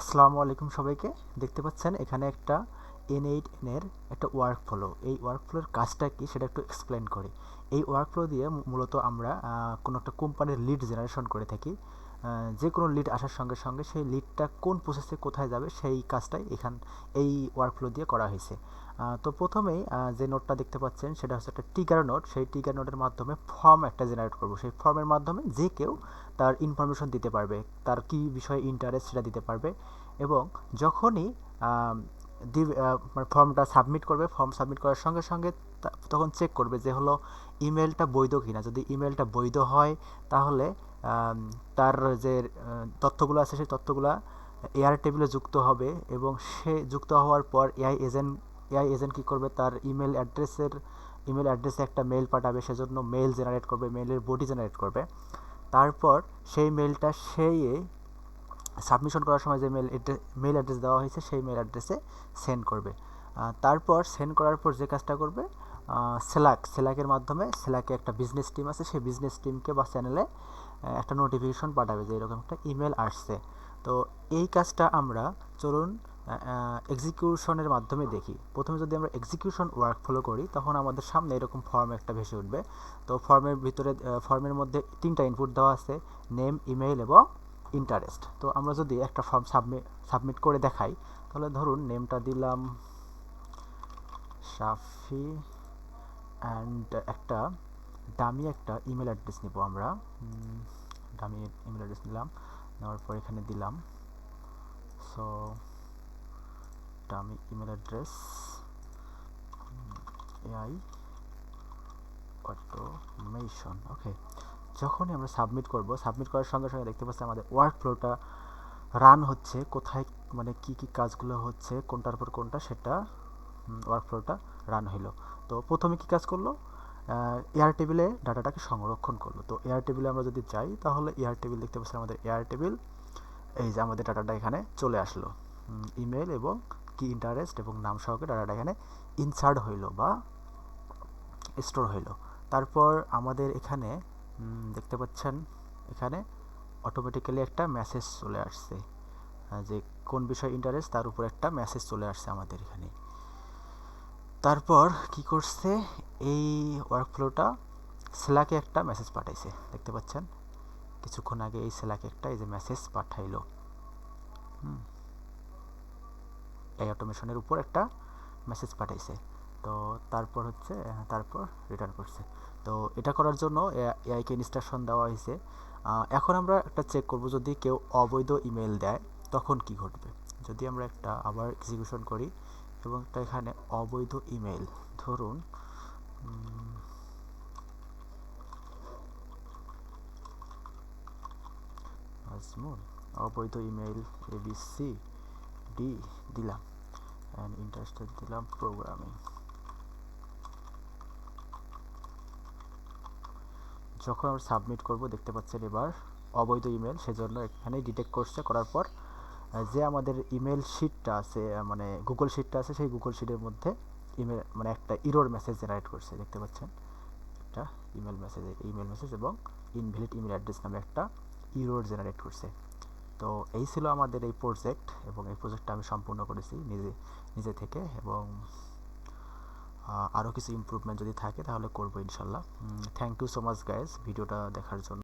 আসসালামু আলাইকুম সবাইকে। দেখতে পাচ্ছেন এখানে একটা N8N এর একটা ওয়ার্ক ফ্লো। এই ওয়ার্ক ফ্লোর কাজটা কি সেটা একটু এক্সপ্লেন করি। এই ওয়ার্ক ফ্লো দিয়ে মূলত আমরা কোনো একটা কোম্পানির লিড জেনারেশন করে থাকি। যে কোনো লিড আসার সঙ্গে সঙ্গে সেই লিডটা কোন প্রসেসে কোথায় যাবে সেই কাজটাই এই ওয়ার্ক ফ্লো দিয়ে করা হয়েছে। তো প্রথমেই যে নোটটা দেখতে পাচ্ছেন সেটা হচ্ছে একটা টিকার নোট। সেই টিকার নোটের মাধ্যমে ফর্ম একটা জেনারেট করব। সেই ফর্মের মাধ্যমে যে কেউ তার ইনফরমেশন দিতে পারবে, তার কি বিষয়ে ইন্টারেস্ট সেটা দিতে পারবে। এবং যখনই মানে ফর্মটা সাবমিট করবে, ফর্ম সাবমিট করার সঙ্গে সঙ্গে তখন চেক করবে যে হলো ইমেলটা বৈধ কিনা। যদি ইমেলটা বৈধ হয় তাহলে তার যে তথ্যগুলো আছে সেই তথ্যগুলো এআর টেবিলে যুক্ত হবে এবং সে যুক্ত হওয়ার পর এআই এজেন্ট কী করবে, তার ইমেল অ্যাড্রেসে একটা মেল পাঠাবে, সেজন্য মেল জেনারেট করবে, মেলের বডি জেনারেট করবে। তারপর সেই মেলটা সেই সাবমিশন করার সময় যে মেল অ্যাড্রেস দেওয়া হয়েছে সেই মেল অ্যাড্রেসে সেন্ড করবে। তারপর সেন্ড করার পর যে কাজটা করবে, স্ল্যাকের মাধ্যমে, স্ল্যাকে একটা বিজনেস টিম আছে, সেই বিজনেস টিমকে বা চ্যানেলে একটা নোটিফিকেশন পাঠাবে যে এরকম একটা ইমেল আসছে। তো এই কাজটা আমরা চলুন এক্সিকিউশনের মাধ্যমে দেখি। প্রথমে যদি আমরা এক্সিকিউশন ওয়ার্ক ফলো করি তখন আমাদের সামনে এরকম ফর্ম একটা ভেসে উঠবে। তো ফর্মের মধ্যে 3টা ইনপুট দেওয়া আছে, নেম, ইমেইল এবং ইন্টারেস্ট। তো আমরা যদি একটা ফর্ম সাবমিট করে দেখাই, তাহলে ধরুন নেমটা দিলাম শাফি অ্যান্ড একটা একটা ইমেল অ্যাড্রেস নিব আমরা। ডামি ইমেল অ্যাড্রেস নিলাম, নেওয়ার পর এখানে দিলাম so dummy email address AI automation. Okay, যখনই আমরা সাবমিট করব, সাবমিট করার সঙ্গে সঙ্গে দেখতে পাচ্ছি আমাদের ওয়ার্ক ফ্লোটা রান হচ্ছে, কোথায় মানে কি কি কাজগুলো হচ্ছে কোনটার পর কোনটা, সেটা ওয়ার্ক ফ্লোটা রান হইলো। তো প্রথমে কি কাজ করলো, এয়ার টেবিলে ডাটাটাকে সংরক্ষণ করলো। তো এয়ার টেবিলে আমরা যদি যাই তাহলে এয়ার টেবিল দেখতে পাচ্ছি, আমাদের এয়ার টেবিল, এই যে আমাদের ডাটাটা এখানে চলে আসলো। ইমেল এবং কি ইন্টারেস্ট এবং নাম সহকারে ডাটাটা এখানে ইনসার্ট হইলো বা স্টোর হইলো। তারপর আমাদের এখানে দেখতে পাচ্ছেন এখানে অটোমেটিক্যালি একটা মেসেজ চলে আসছে, যে কোন বিষয় ইন্টারেস্ট তার উপর একটা মেসেজ চলে আসছে আমাদের এখানে। তারপর কি করছে, এই ওয়ার্কফ্লোটা স্ল্যাকে একটা মেসেজ পাঠাইছে, দেখতে পাচ্ছেন কিছুক্ষণ আগে এই স্ল্যাকে একটা এই যে মেসেজ পাঠাইলো, এই অটোমেশনের উপর একটা মেসেজ পাঠাইছে। তো তারপর রিটার্ন করছে। তো এটা করার জন্য এআইকে ইনস্ট্রাকশন দেওয়া হয়েছে। এখন আমরা একটা চেক করব, যদি কেউ অবৈধ ইমেল দেয় তখন কি ঘটবে। যদি আমরা একটা আবার এক্সিকিউশন করি এবং একটা এখানে অবৈধ ইমেল, ধরুন আজমুল, অবৈধ ইমেল এবিসি ডি দিলাম অ্যান্ড ইন্টারেস্টেড দিলাম প্রোগ্রামিং। যখন আমরা সাবমিট করব দেখতে পাচ্ছেন এবার অবৈধ ইমেল, সেজন্য এখানেই ডিটেক্ট করছে। করার পর যে আমাদের ইমেল শিটটা আছে, মানে গুগল শিটটা আছে, সেই গুগল শিটের মধ্যে ইমেল মানে একটা ইরোর মেসেজ জেনারেট করছে, দেখতে পাচ্ছেন একটা ইমেল মেসেজ এবং ইনভ্যালিড ইমেল অ্যাড্রেস নামে একটা ইরোর জেনারেট করছে। তো এই ছিল আমাদের এই প্রজেক্ট, এবং এই প্রজেক্টটা আমি সম্পূর্ণ করেছি নিজে থেকে, এবং আরও কিছু ইমপ্রুভমেন্ট যদি থাকে তাহলে করবো ইনশাল্লাহ। Thank you so much guys ভিডিওটা দেখার জন্য।